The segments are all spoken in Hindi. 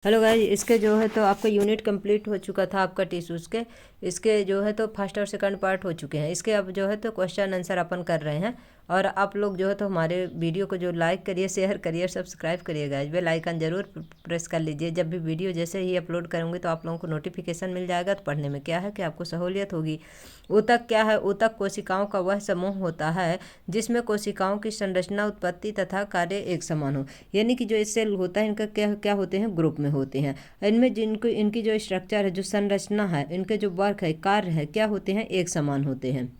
हेलो गाइस, इसके जो है तो आपका यूनिट कंप्लीट हो चुका था आपका टिश्यूज़ के। इसके जो है तो फर्स्ट और सेकंड पार्ट हो चुके हैं। इसके अब जो है तो क्वेश्चन आंसर अपन कर रहे हैं। और आप लोग जो है तो हमारे वीडियो को जो लाइक करिए, शेयर करिए, सब्सक्राइब करिए गाइस। बेल आइकन जरूर प्रेस कर लीजिए। जब भी वीडियो जैसे ही अपलोड करूँगी तो आप लोगों को नोटिफिकेशन मिल जाएगा। तो पढ़ने में क्या है कि आपको सहूलियत होगी। ऊतक क्या है? ऊतक कोशिकाओं का वह समूह होता है जिसमें कोशिकाओं की संरचना, उत्पत्ति तथा कार्य एक समान हो। यानी कि जो सेल होता है इनका क्या क्या होते हैं, ग्रुप में होते हैं। इनमें जिनको इनकी जो स्ट्रक्चर है, जो संरचना है, इनके जो वर्क है, कार्य है, क्या होते हैं, एक समान होते हैं।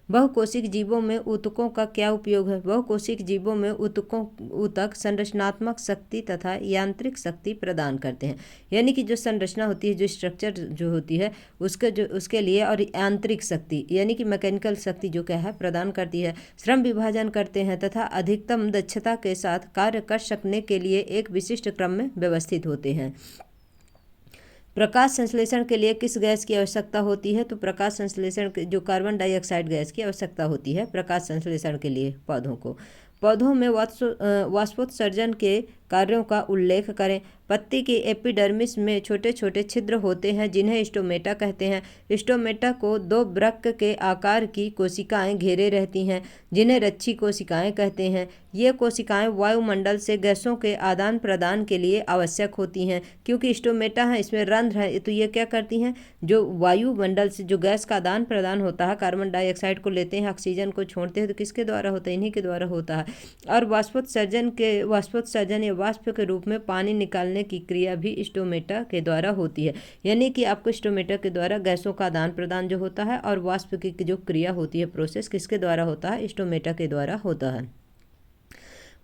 बहुकोशिक जीवों में ऊतकों का क्या उपयोग है? बहुकोशिक जीवों में ऊतक संरचनात्मक शक्ति तथा यांत्रिक शक्ति प्रदान करते हैं। यानी कि जो संरचना होती है, जो स्ट्रक्चर जो होती है, उसके लिए और यांत्रिक शक्ति यानी कि मैकेनिकल शक्ति जो क्या है प्रदान करती है। श्रम विभाजन करते हैं तथा अधिकतम दक्षता के साथ कार्य कर सकने के लिए एक विशिष्ट क्रम में व्यवस्थित होते हैं। प्रकाश संश्लेषण के लिए किस गैस की आवश्यकता होती है? तो प्रकाश संश्लेषण जो कार्बन डाइऑक्साइड गैस की आवश्यकता होती है प्रकाश संश्लेषण के लिए पौधों में वाष्पोत्सर्जन के कार्यों का उल्लेख करें। पत्ती की एपिडर्मिस में छोटे छोटे छिद्र होते हैं जिन्हें स्टोमेटा कहते हैं। स्टोमेटा को दो वृक्क के आकार की कोशिकाएं घेरे रहती हैं जिन्हें रच्छी कोशिकाएं कहते हैं। ये कोशिकाएं वायुमंडल से गैसों के आदान प्रदान के लिए आवश्यक होती हैं। क्योंकि स्टोमेटा है, इसमें रंध्र है, तो ये क्या करती हैं, जो वायुमंडल से जो गैस का आदान प्रदान होता है, कार्बन डाइऑक्साइड को लेते हैं, ऑक्सीजन को छोड़ते हैं, तो किसके द्वारा होता है? इन्हीं के द्वारा होता है। और वाष्पोत्सर्जन या वाष्प के रूप में पानी निकालने की क्रिया भी स्टोमेटा के द्वारा होती है। यानी कि आपको स्टोमेटा के द्वारा गैसों का आदान प्रदान जो होता है और वाष्प की जो क्रिया होती है, प्रोसेस, किसके द्वारा होता है? स्टोमेटा के द्वारा होता है।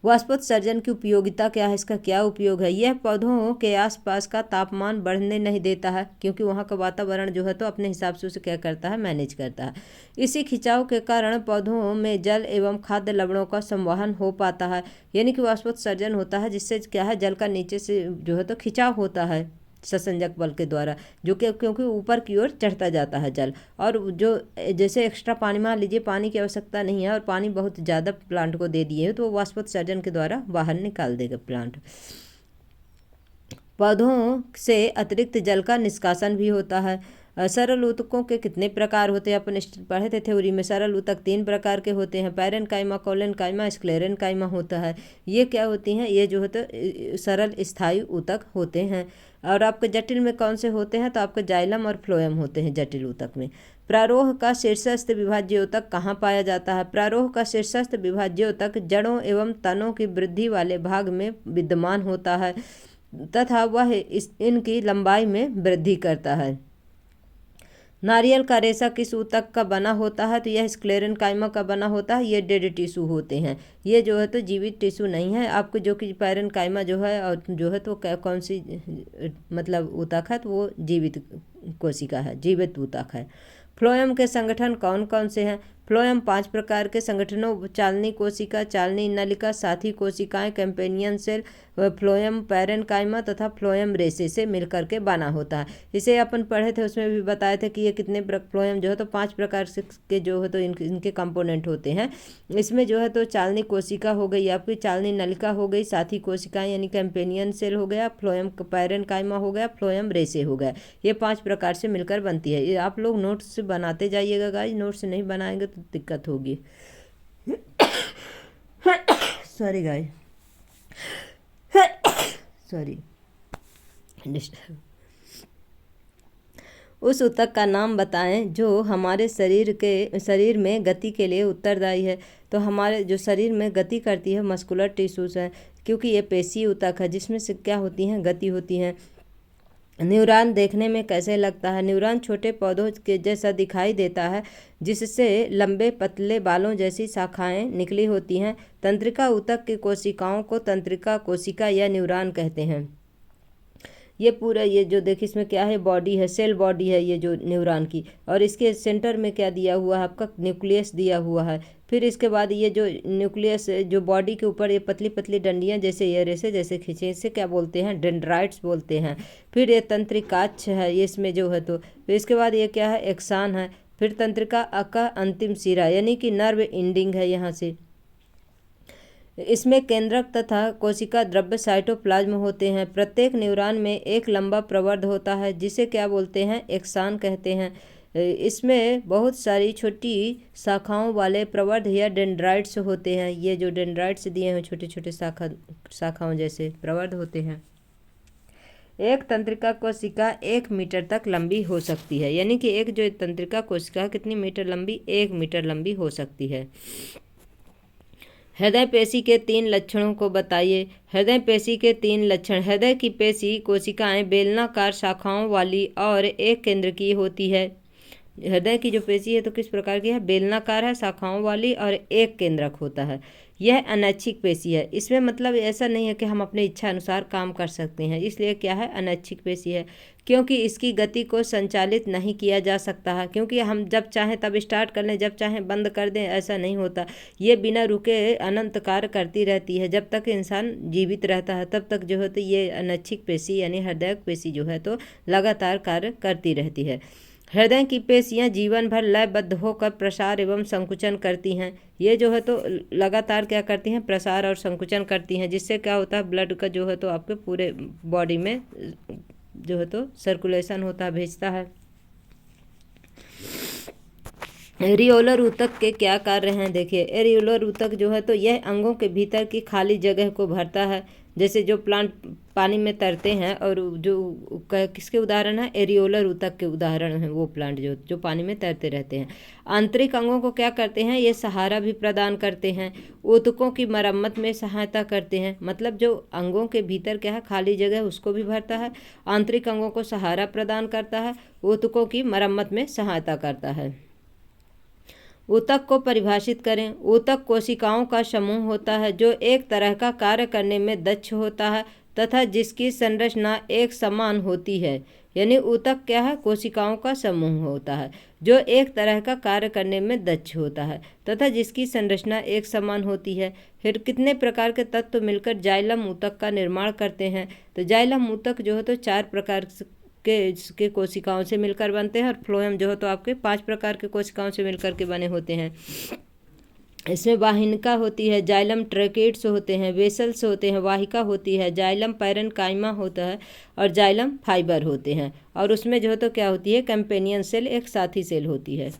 वाष्पोत्सर्जन की उपयोगिता क्या है? इसका क्या उपयोग है? यह पौधों के आसपास का तापमान बढ़ने नहीं देता है, क्योंकि वहाँ का वातावरण जो है तो अपने हिसाब से उसे क्या करता है, मैनेज करता है। इसी खिंचाव के कारण पौधों में जल एवं खाद्य लवणों का संवहन हो पाता है। यानी कि वाष्पोत्सर्जन होता है जिससे क्या है, जल का नीचे से जो है तो खिंचाव होता है ससंजक बल के द्वारा, जो कि क्योंकि ऊपर की ओर चढ़ता जाता है जल। और जो जैसे एक्स्ट्रा पानी, मान लीजिए पानी की आवश्यकता नहीं है और पानी बहुत ज़्यादा प्लांट को दे दिए तो वो वाष्पोत्सर्जन के द्वारा बाहर निकाल देगा प्लांट। पौधों से अतिरिक्त जल का निष्कासन भी होता है। सरल ऊतकों के कितने प्रकार होते हैं? अपन पढ़े थे थ्योरी में। सरल ऊतक 3 प्रकार के होते हैं, पैरेनकाइमा, कोलेनकाइमा, स्क्लेरेनकाइमा होता है। ये क्या होती हैं? ये जो होता है सरल स्थायी ऊतक होते हैं। और आपके जटिल में कौन से होते हैं? तो आपके जाइलम और फ्लोएम होते हैं जटिल ऊतक में। प्रारोह का शीर्षस्थ विभाज्य ऊतक कहाँ पाया जाता है? प्रारोह का शीर्षस्थ विभाज्य ऊतक जड़ों एवं तनों की वृद्धि वाले भाग में विद्यमान होता है तथा वह इनकी लंबाई में वृद्धि करता है। नारियल का रेशा किस ऊतक का बना होता है? तो यह स्क्लेरेनकाइमा का बना होता है। ये डेड टिश्यू होते हैं, ये जो है तो जीवित टिश्यू नहीं है। आपको जो कि पैरेनकाइमा जो है और जो है तो कौन सी मतलब ऊतक है? तो वो जीवित कोशिका है, जीवित ऊतक है। फ्लोएम के संगठन कौन कौन से हैं? फ्लोएम 5 प्रकार के संगठनों, चालनी कोशिका, चालनी नलिका, साथी कोशिकाएं, कैम्पेनियन सेल, फ्लोएम पैरेनकाइमा तथा फ्लोएम रेशे से मिलकर के बना होता है। इसे अपन पढ़े थे, उसमें भी बताए थे कि ये कितने फ्लोएम जो है तो 5 प्रकार से के जो है तो इनके कंपोनेंट होते हैं। इसमें जो है तो चालनी कोशिका हो गई, आपकी चालनी नलिका हो गई, साथी कोशिकाएं यानी कैम्पेनियन सेल हो गया, फ्लोएम पैरेनकाइमा हो गया, फ्लोएम रेशे हो गया। ये 5 प्रकार से मिलकर बनती है। ये आप लोग नोट्स बनाते जाइएगा गाइस, नोट्स नहीं बनाएंगे तो दिक्कत होगी। Sorry guys, sorry. उस ऊतक का नाम बताएं जो हमारे शरीर में गति के लिए उत्तरदायी है। तो हमारे जो शरीर में गति करती है मस्कुलर टिश्यूज है, क्योंकि ये पेशी ऊतक है जिसमें से क्या होती हैं, गति होती हैं। न्यूरॉन देखने में कैसे लगता है? न्यूरॉन छोटे पौधों के जैसा दिखाई देता है जिससे लंबे पतले बालों जैसी शाखाएं निकली होती हैं। तंत्रिका ऊतक की कोशिकाओं को तंत्रिका कोशिका या न्यूरॉन कहते हैं। ये पूरा ये जो देखिए इसमें क्या है, बॉडी है, सेल बॉडी है ये जो न्यूरॉन की, और इसके सेंटर में क्या दिया हुआ है आपका? न्यूक्लियस दिया हुआ है। फिर इसके बाद ये जो न्यूक्लियस जो बॉडी के ऊपर ये पतली पतली डंडियां जैसे ये रेसे जैसे खींचे, इसे क्या बोलते हैं? डेंड्राइट्स बोलते हैं। फिर ये तंत्रिकाक्ष है, ये इसमें जो है तो फिर इसके बाद ये क्या है? एक्सान है। फिर तंत्रिका का अंतिम सिरा यानी कि नर्व एंडिंग है यहाँ से। इसमें केंद्रक तथा कोशिका द्रव्य साइटोप्लाज्म होते हैं। प्रत्येक न्यूरॉन में एक लंबा प्रवर्ध होता है जिसे क्या बोलते हैं, एक्सान कहते हैं। इसमें बहुत सारी छोटी शाखाओं वाले प्रवर्ध या डेंड्राइट्स होते हैं। ये जो डेंड्राइट्स दिए हैं छोटे छोटे शाखाओं जैसे प्रवर्ध होते हैं। एक तंत्रिका कोशिका 1 मीटर तक लंबी हो सकती है, यानी कि एक जो तंत्रिका कोशिका कितनी मीटर लंबी, 1 मीटर लंबी हो सकती है। हृदय पेशी के 3 लक्षणों को बताइए। हृदय पेशी के 3 लक्षण। हृदय की पेशी कोशिकाएं बेलनाकार शाखाओं वाली और एक केंद्र की होती है। हृदय की जो पेशी है तो किस प्रकार की है, बेलनाकार है, शाखाओं वाली और एक केंद्रक होता है। यह अनैच्छिक पेशी है। इसमें मतलब ऐसा नहीं है कि हम अपने इच्छा अनुसार काम कर सकते हैं, इसलिए क्या है, अनैच्छिक पेशी है। क्योंकि इसकी गति को संचालित नहीं किया जा सकता है, क्योंकि हम जब चाहें तब स्टार्ट कर लें, जब चाहें बंद कर दें, ऐसा नहीं होता। ये बिना रुके अनंत कार्य करती रहती है। जब तक इंसान जीवित रहता है तब तक जो है तो ये अनैच्छिक पेशी यानी हृदय पेशी जो है तो लगातार कार्य करती रहती है। हृदय की पेशियां जीवन भर लयबद्ध होकर प्रसार एवं संकुचन करती हैं। ये जो है तो लगातार क्या करती हैं, प्रसार और संकुचन करती हैं, जिससे क्या होता है, ब्लड का जो है तो आपके पूरे बॉडी में जो है तो सर्कुलेशन होता है, भेजता है। एरियोलर ऊतक के क्या कार्य हैं, देखिए। एरियोलर ऊतक जो है तो यह अंगों के भीतर की खाली जगह को भरता है। जैसे जो प्लांट पानी में तैरते हैं और जो किसके उदाहरण है, एरियोलर ऊतक के उदाहरण हैं वो प्लांट जो पानी में तैरते रहते हैं। आंतरिक अंगों को क्या करते हैं, ये सहारा भी प्रदान करते हैं। ऊतकों की मरम्मत में सहायता करते हैं, मतलब जो अंगों के भीतर क्या है, खाली जगह उसको भी भरता है, आंतरिक अंगों को सहारा प्रदान करता है, ऊतकों की मरम्मत में सहायता करता है। ऊतक को परिभाषित करें। ऊतक कोशिकाओं का समूह होता है जो एक तरह का कार्य करने में दक्ष होता है तथा जिसकी संरचना एक समान होती है। यानी ऊतक क्या है, कोशिकाओं का समूह होता है जो एक तरह का कार्य करने में दक्ष होता है तथा जिसकी संरचना एक समान होती है। फिर कितने प्रकार के तत्व मिलकर जाइलम ऊतक का निर्माण करते हैं, तो जाइलम ऊतक जो है तो 4 प्रकार के कोशिकाओं से मिलकर बनते हैं और फ्लोएम जो है तो आपके 5 प्रकार के कोशिकाओं से मिलकर के बने होते हैं। इसमें वाहिनिका होती है, जाइलम ट्रैकेट्स होते हैं, वेसल्स होते हैं, वाहिका होती है, जाइलम पैरेन्काइमा होता है और जाइलम फाइबर होते हैं। और उसमें जो है तो क्या होती है, कंपेनियन सेल, एक साथी सेल होती है।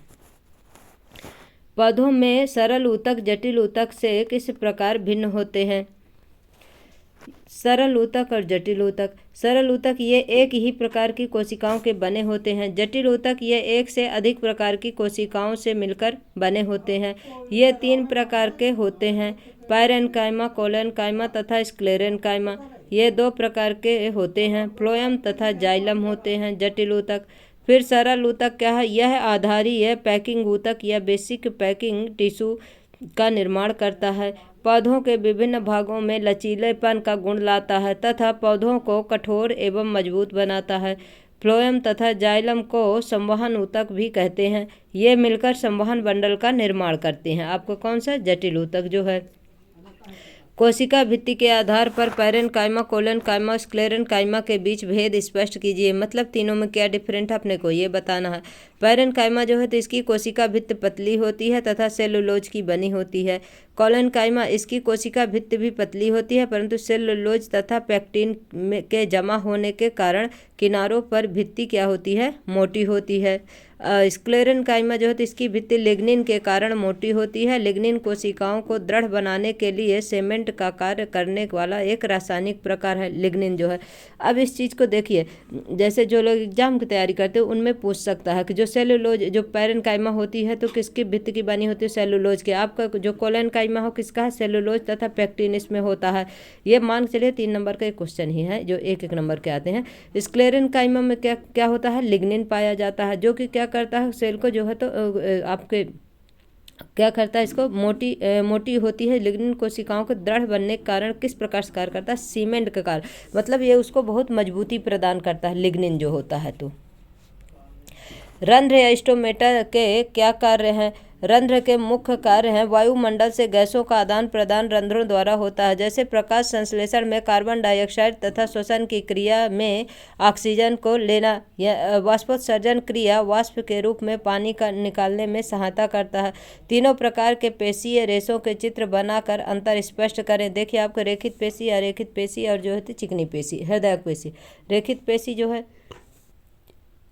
पौधों में सरल ऊतक जटिल ऊतक से किस प्रकार भिन्न होते हैं। सरल ऊतक और जटिल ऊतक। सरल ऊतक ये एक ही प्रकार की कोशिकाओं के बने होते हैं। जटिल ऊतक ये एक से अधिक प्रकार की कोशिकाओं से मिलकर बने होते हैं। ये 3 प्रकार के होते हैं, पैरेन्काइमा, कोलेन्काइमा तथा स्क्लेरेन्काइमा। ये 2 प्रकार के होते हैं, फ्लोएम तथा जाइलम होते हैं जटिल ऊतक। फिर सरल ऊतक क्या है, यह आधारीय पैकिंग ऊतक या बेसिक पैकिंग टिश्यू का निर्माण करता है। पौधों के विभिन्न भागों में लचीलेपन का गुण लाता है तथा पौधों को कठोर एवं मजबूत बनाता है। फ्लोएम तथा जाइलम को संवहन ऊतक भी कहते हैं। ये मिलकर संवहन बंडल का निर्माण करते हैं। आपको कौन सा, जटिल ऊतक जो है। कोशिका भित्ति के आधार पर पैरेन्काइमा, कोलेन्काइमा, स्क्लेरेन्काइमा के बीच भेद स्पष्ट कीजिए। मतलब तीनों में क्या डिफरेंट है अपने को ये बताना है। पैरेन्काइमा जो है तो इसकी कोशिका भित्ति पतली होती है तथा सेलुलोज की बनी होती है। कोलेन्काइमा इसकी कोशिका भित्ति भी पतली होती है परंतु सेलुलोज तथा पैक्टिन के जमा होने के कारण किनारों पर भित्ति क्या होती है, मोटी होती है। स्क्लेरेन्काइमा जो है तो इसकी भित्ति लिग्निन के कारण मोटी होती है। लिग्निन कोशिकाओं को दृढ़ बनाने के लिए सीमेंट का कार्य करने वाला एक रासायनिक प्रकार है लिग्निन जो है। अब इस चीज़ को देखिए, जैसे जो लोग एग्जाम की तैयारी करते हैं उनमें पूछ सकता है कि जो सेलुलोज जो पैरेन्काइमा होती है तो किसकी भित्ति की बनी होती है, सेलुलोज के। आपका जो कोलेन्काइमा हो किसका है, सेलुलोज तथा पैक्टिन इसमें होता है। ये मान चलिए 3 नंबर का एक क्वेश्चन ही है जो 1-1 नंबर के आते हैं। स्क्लेरेन्काइमा में क्या क्या होता है, लिग्निन पाया जाता है जो कि क्या करता है, सेल को जो है तो आपके क्या करता है, इसको मोटी होती है। लिग्निन कोशिकाओं के दृढ़ बनने के कारण किस प्रकार से कार्य करता है, सीमेंट के कारण। मतलब ये उसको बहुत मजबूती प्रदान करता है लिग्निन जो होता है। तो रंध्र या स्टोमेटा के क्या कार्य हैं। रंध्र के मुख्य कार्य हैं। वायुमंडल से गैसों का आदान प्रदान रंध्रों द्वारा होता है, जैसे प्रकाश संश्लेषण में कार्बन डाइऑक्साइड तथा श्वसन की क्रिया में ऑक्सीजन को लेना। यह वाष्पोत्सर्जन क्रिया वाष्प के रूप में पानी का निकालने में सहायता करता है। तीनों प्रकार के पेशीय रेशों के चित्र बनाकर अंतर स्पष्ट करें। देखिए आपको रेखित पेशी, अरेखित पेशी और जो है चिकनी पेशी, हृदयक पेशी। रेखित पेशी जो है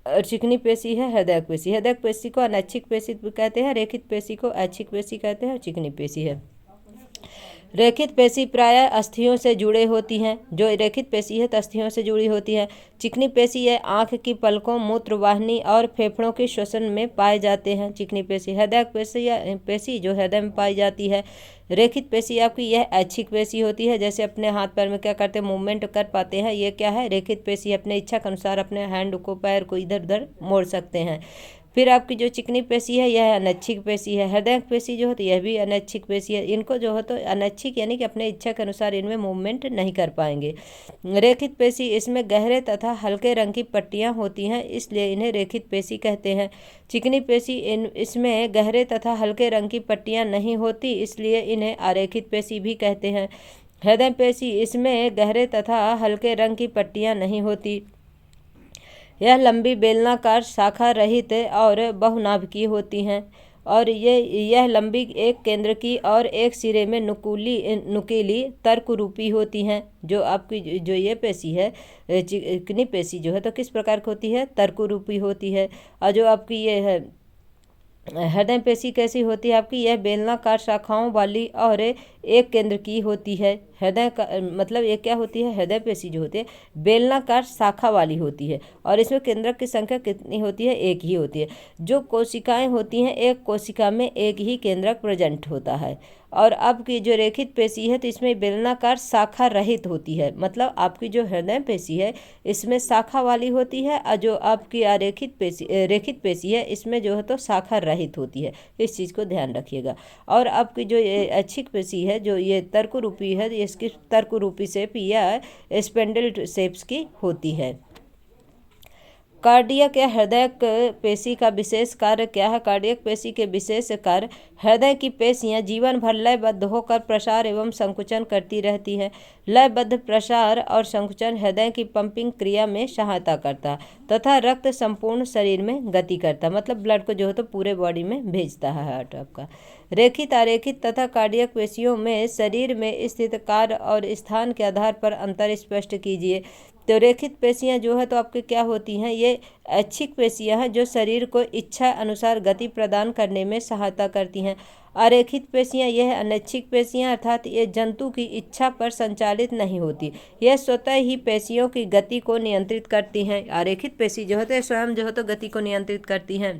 और चिकनी पेशी है हृदयक पेशी। हृदयक पेशी को अनैच्छिक पेशी कहते हैं, रेखित पेशी को ऐच्छिक पेशी कहते हैं और चिकनी पेशी है। रेखित पेशी प्रायः अस्थियों से जुड़े होती हैं। जो रेखित पेशी है तो अस्थियों से जुड़ी होती है। चिकनी पेशी है आँख की पलकों, मूत्रवाहिनी और फेफड़ों के श्वसन में पाए जाते हैं। चिकनी पेशी। हृदय पेशी या पेशी जो हृदय में पाई जाती है। रेखित पेशी आपकी यह ऐच्छिक पेशी होती है, जैसे अपने हाथ पैर में क्या करते हैं, मूवमेंट कर पाते हैं, ये क्या है, रेखित पेशी। अपने इच्छा के अनुसार अपने हैंड को, पैर को इधर उधर मोड़ सकते हैं। फिर आपकी जो चिकनी पेशी है यह अनैच्छिक पेशी है। हृदय पेशी जो है तो यह भी अनैच्छिक पेशी है। इनको जो है तो अनैच्छिक यानी कि अपने इच्छा के अनुसार इनमें मूवमेंट नहीं कर पाएंगे। रेखित पेशी, इसमें गहरे तथा हल्के रंग की पट्टियां होती हैं, इसलिए इन्हें रेखित पेशी कहते हैं। चिकनी पेशी, इसमें गहरे तथा हल्के रंग की पट्टियां नहीं होती, इसलिए इन्हें अरेखित पेशी भी कहते हैं। हृदय पेशी, इसमें गहरे तथा हल्के रंग की पट्टियां नहीं होती। यह लंबी बेलनाकार शाखा रहित और बहुनाभिकीय होती हैं और यह लंबी एक केंद्र की और एक सिरे में नुकीली तर्करूपी होती हैं। जो आपकी जो ये पेशी है चिकनी पेशी जो है तो किस प्रकार की होती है, तर्करूपी होती है। और जो आपकी ये है हृदय पेशी कैसी होती है आपकी, यह बेलनाकार शाखाओं वाली और एक केंद्र की होती है। हृदय का मतलब ये क्या होती है, हृदय पेशी जो होती है बेलनाकार शाखा वाली होती है और इसमें केंद्रक की संख्या कितनी होती है, एक ही होती है। जो कोशिकाएं होती हैं, एक कोशिका में एक ही केंद्रक प्रेजेंट होता है। और आपकी जो रेखित पेशी है तो इसमें बेलनाकार शाखा रहित होती है, मतलब आपकी जो हृदय पेशी है इसमें शाखा वाली होती है और जो आपकी रेखित पेशी है इसमें जो है तो शाखा रहित होती है। इस चीज़ को ध्यान रखिएगा। और आपकी जो ऐच्छिक पेशी है जो ये तर्करूपी है, इसकी तर्करूपी शेप या स्पेंडल शेप्स की होती है। कार्डियक या हृदय पेशी का विशेष कार्य क्या है। कार्डियक पेशी के विशेष कार्य, हृदय की पेशियां जीवन भर लयबद्ध होकर प्रसार एवं संकुचन करती रहती हैं। लयबद्ध प्रसार और संकुचन हृदय की पंपिंग क्रिया में सहायता करता है तथा रक्त संपूर्ण शरीर में गति करता है, मतलब ब्लड को जो है तो पूरे बॉडी में भेजता है हार्ट आपका। रेखित, अरेखित तथा कार्डियक पेशियों में शरीर में स्थित कार्य और स्थान के आधार पर अंतर स्पष्ट कीजिए। तो रेखित पेशियां जो है तो आपके क्या होती हैं, ये ऐच्छिक पेशियां हैं जो शरीर को इच्छा अनुसार गति प्रदान करने में सहायता करती हैं। अरेखित पेशियां, यह अनैच्छिक पेशियां अर्थात ये जंतु की इच्छा पर संचालित नहीं होती, यह स्वतः ही पेशियों की गति को नियंत्रित करती हैं। अरेखित पेशी जो होते हैं स्वयं जो है तो गति को नियंत्रित करती हैं।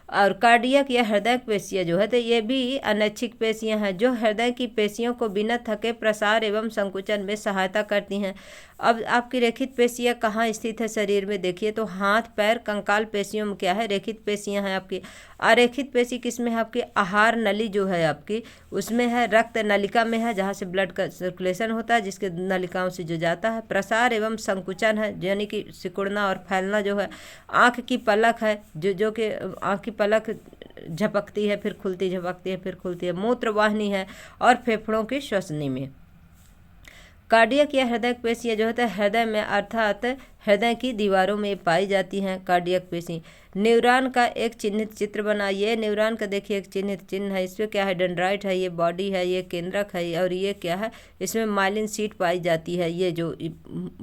और कार्डियक या हृदय पेशियां जो है तो ये भी अनैच्छिक पेशियां हैं जो हृदय की पेशियों को बिना थके प्रसार एवं संकुचन में सहायता करती हैं। अब आपकी रेखित पेशियां कहाँ स्थित है शरीर में, देखिए तो हाथ, पैर, कंकाल पेशियों में क्या है, रेखित पेशियां हैं आपकी। अरेखित पेशी किसमें है आपकी, आहार नली जो है आपकी उसमें है, रक्त नलिका में है जहाँ से ब्लड का सर्कुलेशन होता है, जिसके नलिकाओं से जो जाता है। प्रसार एवं संकुचन है यानी कि सिकुड़ना और फैलना जो है। आँख की पलक है जो कि आँख की पलक झपकती है फिर खुलती, झपकती है फिर खुलती है। मूत्रवाहिनी है और फेफड़ों की श्वसनी में। कार्डियक या हृदय पेशियां जो होता है हृदय में अर्थात हृदय की दीवारों में पाई जाती हैं कार्डियक पेशी। न्यूरॉन का एक चिन्हित चित्र बनाइए। न्यूरॉन का देखिए एक चिन्हित चिन्ह है, इसमें क्या है, डेंड्राइट है, ये बॉडी है, ये केंद्रक है और ये क्या है, इसमें माइलिन शीट पाई जाती है, ये जो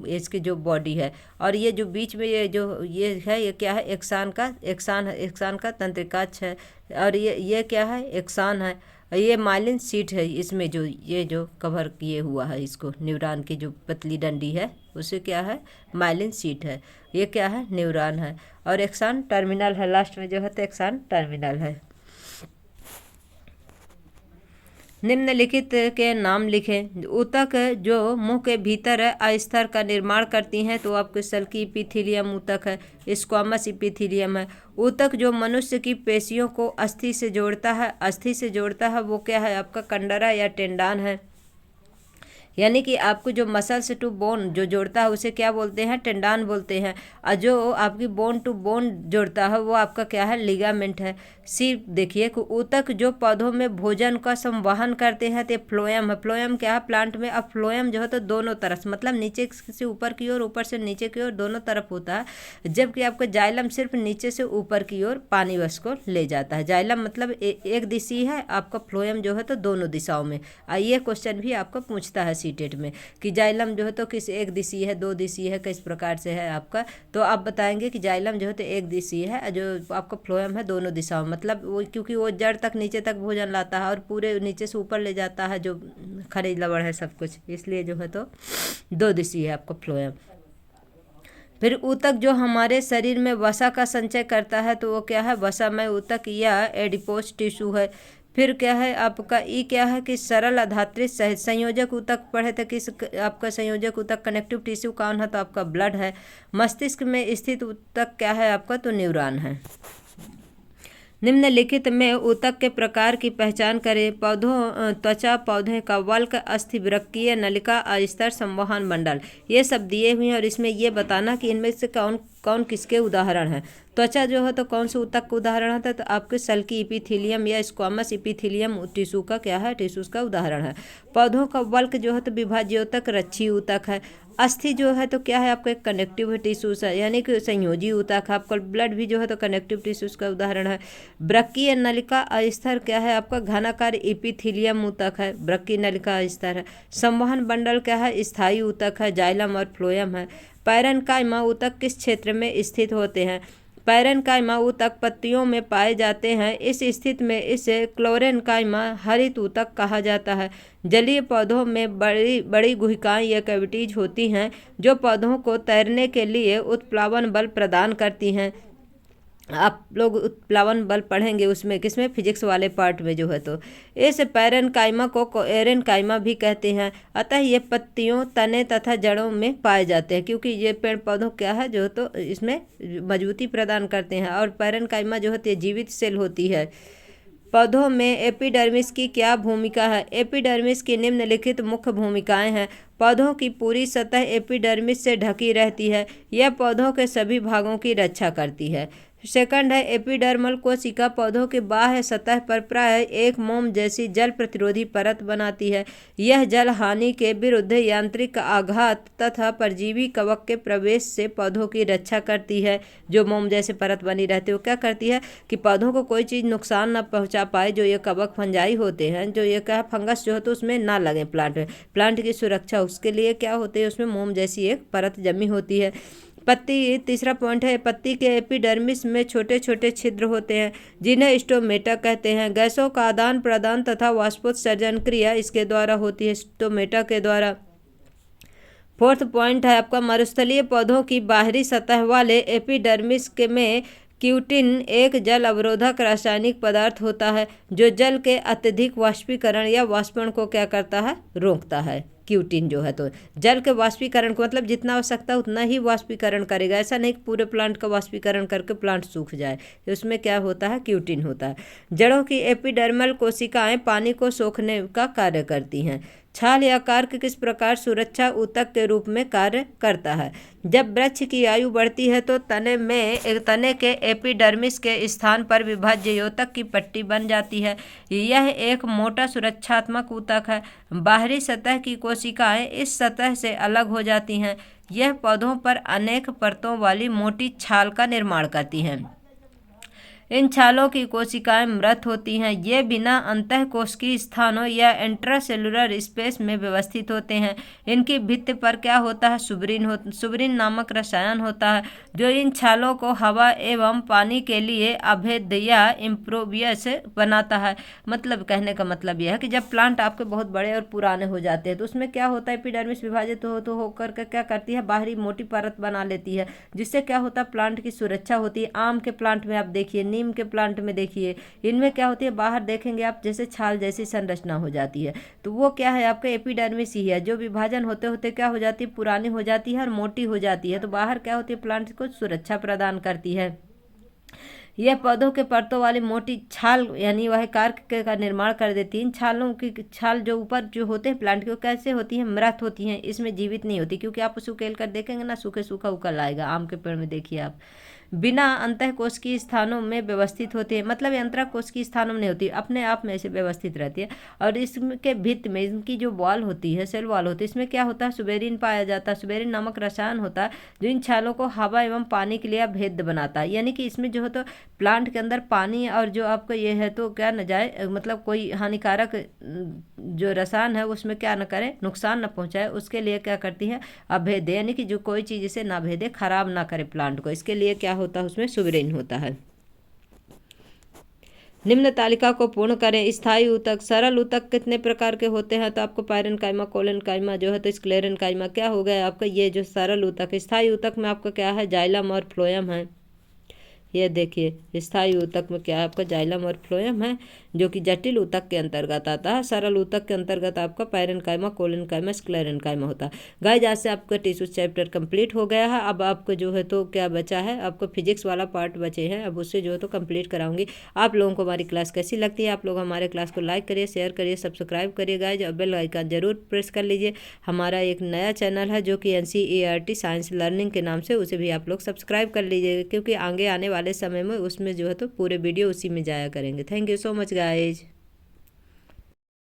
इसकी जो बॉडी है। और ये जो बीच में ये जो ये है ये क्या है, एक्सान का तंत्रिकाक्ष है और ये क्या है, एक्सान है। ये माइलिन शीट है, इसमें जो ये जो कवर किए हुआ है इसको, न्यूरॉन की जो पतली डंडी है उसे क्या है, माइलिन शीट है। ये क्या है, न्यूरॉन है। और एक्सान टर्मिनल है, लास्ट में जो है तो एक्सान टर्मिनल है। निम्नलिखित के नाम लिखें। ऊतक जो मुंह के भीतर अस्तर का निर्माण करती हैं तो आपके सल्की इपिथीलियम ऊतक है, स्क्वामस इपिथीलियम है। ऊतक जो मनुष्य की पेशियों को अस्थि से जोड़ता है वो क्या है आपका, कंडरा या टेंडान है। यानी कि आपको जो मसल्स टू बोन जो जोड़ता है उसे क्या बोलते हैं, टेंडान बोलते हैं, और जो आपकी बोन टू बोन जोड़ता है वो आपका क्या है, लिगामेंट है। सी देखिए कि ऊतक जो पौधों में भोजन का संवहन करते हैं तो फ्लोएम है। फ्लोएम क्या है, प्लांट में। अब फ्लोएम जो है तो दोनों तरफ मतलब नीचे से ऊपर की ओर, ऊपर से नीचे की ओर, दोनों तरफ होता है, जबकि आपका जाइलम सिर्फ नीचे से ऊपर की ओर पानी बस को ले जाता है। जाइलम मतलब एक दिशी है, आपका फ्लोएम जो है तो दोनों दिशाओं में। ये क्वेश्चन भी आपको पूछता है सीटेट में कि जाइलम जो है तो किस एक दिशी है, दो दिशी है, किस प्रकार से है आपका, तो आप बताएंगे कि जाइलम जो है तो एक दिशी है, जो आपका फ्लोएम है दोनों दिशाओं में। मतलब वो क्योंकि वो जड़ तक नीचे तक भोजन लाता है और पूरे नीचे से ऊपर ले जाता है जो खनिज लवण है सब कुछ, इसलिए जो है तो दो दिशी है आपका फ्लोएम। फिर ऊतक जो हमारे शरीर में वसा का संचय करता है तो वो क्या है, वसामय ऊतक या एडिपोज टिश्यू है। फिर क्या है आपका ई क्या है कि सरल आधात्रित सहित संयोजक ऊतक पढ़े थे, किस आपका संयोजक ऊतक कनेक्टिव टिश्यू कौन है, तो आपका ब्लड है। मस्तिष्क में स्थित ऊतक क्या है आपका, तो न्यूरॉन है। निम्नलिखित में ऊतक के प्रकार की पहचान करें। पौधों त्वचा, पौधे का वल्क, अस्थि, वृक्कीय नलिका, अस्तर, संवहन मंडल, ये सब दिए हुए हैं और इसमें ये बताना कि इनमें से कौन कौन किसके उदाहरण हैं। त्वचा जो है तो कौन से ऊतक का उदाहरण है, तो आपके सल्की इपीथीलियम या स्क्वामस इपीथीलियम टिश्यू का क्या है, टिश्यूज का उदाहरण है। पौधों का वल्क जो है तो विभाज्योतक रच्छी ऊतक है। अस्थि जो है तो क्या है आपका एक कनेक्टिव टिश्यूज है, यानी कि संयोजी ऊतक है। आपका ब्लड भी जो है तो कनेक्टिव टिश्यूज का उदाहरण है। वृक्कीय नलिका अस्तर क्या है आपका, घनाकार इपीथीलियम ऊतक है, वृक्कीय नलिका अस्तर है। संवहन मंडल क्या है, स्थायी ऊतक है, जाइलम और फ्लोएम है। पैरेन्काइमा ऊतक किस क्षेत्र में स्थित होते हैं, पैरेन्काइमा ऊतक पत्तियों में पाए जाते हैं। इस स्थिति में इसे क्लोरेन्काइमा हरित ऊतक कहा जाता है। जलीय पौधों में बड़ी बड़ी गुहिकाएं या कैविटीज होती हैं जो पौधों को तैरने के लिए उत्प्लावन बल प्रदान करती हैं। आप लोग उत्प्लावन बल पढ़ेंगे उसमें, किसमें, फिजिक्स वाले पार्ट में जो है तो। इस पैरेन्काइमा को कोएरेन्काइमा भी कहते हैं। अतः ये पत्तियों, तने तथा जड़ों में पाए जाते हैं, क्योंकि ये पेड़ पौधों क्या है जो तो इसमें मजबूती प्रदान करते हैं। और पैरेन्काइमा जो होती है जीवित सेल होती है। पौधों में एपिडर्मिस की क्या भूमिका है। एपिडर्मिस की निम्नलिखित मुख्य भूमिकाएं हैं। पौधों की पूरी सतह एपिडर्मिस से ढकी रहती है। यह पौधों के सभी भागों की रक्षा करती है। सेकंड है एपिडर्मल कोशिका पौधों के बाह्य सतह पर प्राय एक मोम जैसी जल प्रतिरोधी परत बनाती है। यह जल हानि के विरुद्ध यांत्रिक आघात तथा परजीवी कवक के प्रवेश से पौधों की रक्षा करती है। जो मोम जैसे परत बनी रहती है वो क्या करती है कि पौधों को कोई चीज़ नुकसान न पहुंचा पाए। जो ये कवक फंजाई होते हैं, जो ये क्या फंगस जो है तो उसमें ना लगे प्लांट में, प्लांट की सुरक्षा उसके लिए क्या होती है, उसमें मोम जैसी एक परत जमी होती है। पत्ती, तीसरा पॉइंट है पत्ती के एपिडर्मिस में छोटे छोटे छिद्र होते हैं जिन्हें स्टोमेटा कहते हैं। गैसों का आदान प्रदान तथा वाष्पोत्सर्जन क्रिया इसके द्वारा होती है, स्टोमेटा के द्वारा। फोर्थ पॉइंट है आपका मरुस्थलीय पौधों की बाहरी सतह वाले एपिडर्मिस के में क्यूटिन एक जल अवरोधक रासायनिक पदार्थ होता है जो जल के अत्यधिक वाष्पीकरण या वाष्पन को क्या करता है, रोकता है। क्यूटिन जो है तो जल के वाष्पीकरण को मतलब जितना आवश्यकता उतना ही वाष्पीकरण करेगा। ऐसा नहीं कि पूरे प्लांट का वाष्पीकरण करके प्लांट सूख जाए, तो उसमें क्या होता है, क्यूटिन होता है। जड़ों की एपिडर्मल कोशिकाएं पानी को सोखने का कार्य करती हैं। छाल या कार्क किस प्रकार सुरक्षा ऊतक के रूप में कार्य करता है। जब वृक्ष की आयु बढ़ती है तो तने के एपिडर्मिस के स्थान पर विभाज्य योतक की पट्टी बन जाती है। यह एक मोटा सुरक्षात्मक ऊतक है। बाहरी सतह की कोशिकाएं इस सतह से अलग हो जाती हैं। यह पौधों पर अनेक परतों वाली मोटी छाल का निर्माण करती हैं। इन छालों की कोशिकाएं मृत होती हैं। ये बिना अंतःकोशिकीय स्थानों या इंट्रासेलुलर स्पेस में व्यवस्थित होते हैं। इनकी भित्ति पर क्या होता है, सुब्रीन नामक रसायन होता है जो इन छालों को हवा एवं पानी के लिए अभेद्य या इम्प्रोवियस बनाता है। मतलब कहने का मतलब यह है कि जब प्लांट आपके बहुत बड़े और पुराने हो जाते हैं तो उसमें क्या होता है, एपिडर्मिस विभाजित होकर के क्या करती है, बाहरी मोटी परत बना लेती है, जिससे क्या होता है, प्लांट की सुरक्षा होती है। आम के प्लांट में आप देखिए, नीम के प्लांट में देखिए, इनमें क्या होती है, बाहर देखेंगे आप जैसे छाल जैसी संरचना हो जाती है। तो वो क्या है, आपका एपिडर्मिस ही है जो विभाजन होते होते क्या हो जाती है, पुरानी हो जाती है और मोटी हो जाती है। तो बाहर क्या होती है, प्लांट को सुरक्षा प्रदान करती है। यह पौधों के परतों वाली मोटी छाल यानी वह कार्क का निर्माण कर देती है। इन छालों की छाल जो ऊपर जो होते हैं प्लांट के, वो कैसे होती हैं, मृत होती हैं, इसमें जीवित नहीं होती, क्योंकि आप उसको उकेल कर देखेंगे ना, सूखे सूखा उकल आएगा। आम के पेड़ में देखिए आप, बिना अंतःकोशिकीय स्थानों में व्यवस्थित होती है, मतलब ये अंतःकोशिकीय स्थानों में नहीं होती, अपने आप में ऐसे व्यवस्थित रहती है। और इसके भित्त में इनकी जो वॉल होती है, सेल वॉल होती है, इसमें क्या होता है, सुबेरिन पाया जाता है। सुबेरिन नामक रसायन होता है जो इन छालों को हवा एवं पानी के लिए भेद्य बनाता है। यानी कि इसमें जो है तो प्लांट के अंदर पानी और जो आपका ये है तो क्या न जाए, मतलब कोई हानिकारक जो रसायन है उसमें क्या न करे, नुकसान न पहुंचाए, उसके लिए क्या करती है, अभेद्य, यानी कि जो कोई चीज़ इसे ना भेदे, खराब ना करे प्लांट को, इसके लिए क्या होता है, उसमें सुबेरिन होता है। निम्न तालिका को पूर्ण करें। स्थायी ऊतक, सरल ऊतक कितने प्रकार के होते हैं, तो आपको पायरेन्काइमा, कोलेनकाइमा जो है तो स्क्लेरेन्काइमा। क्या हो गया आपका ये जो सरल ऊतक। स्थायी ऊतक में आपका क्या है, जाइलम और फ्लोएम है। ये देखिए स्थायी ऊतक में क्या है आपका, जाइलम और फ्लोएम है, जो कि जटिल ऊतक के अंतर्गत आता है। सरल ऊतक के अंतर्गत आपका पायरेन्काइमा, कोलेनकाइमा, स्क्लेरेन्काइमा होता है। गाइस आज से आपका टिश्यूज चैप्टर कंप्लीट हो गया है। अब आपको जो है तो क्या बचा है, आपको फिजिक्स वाला पार्ट बचे हैं, अब उससे जो है तो कंप्लीट कराऊंगी। आप लोगों को हमारी क्लास कैसी लगती है, आप लोग हमारे क्लास को लाइक करिए, शेयर करिए, सब्सक्राइब करिए गाइस, और बेल आइकन जरूर प्रेस कर लीजिए। हमारा एक नया चैनल है जो कि NCERT साइंस लर्निंग के नाम से, उसे भी आप लोग सब्सक्राइब कर लीजिएगा, क्योंकि आगे आने वाले समय में उसमें जो है तो पूरे वीडियो उसी में जाया करेंगे। Thank you so much guys.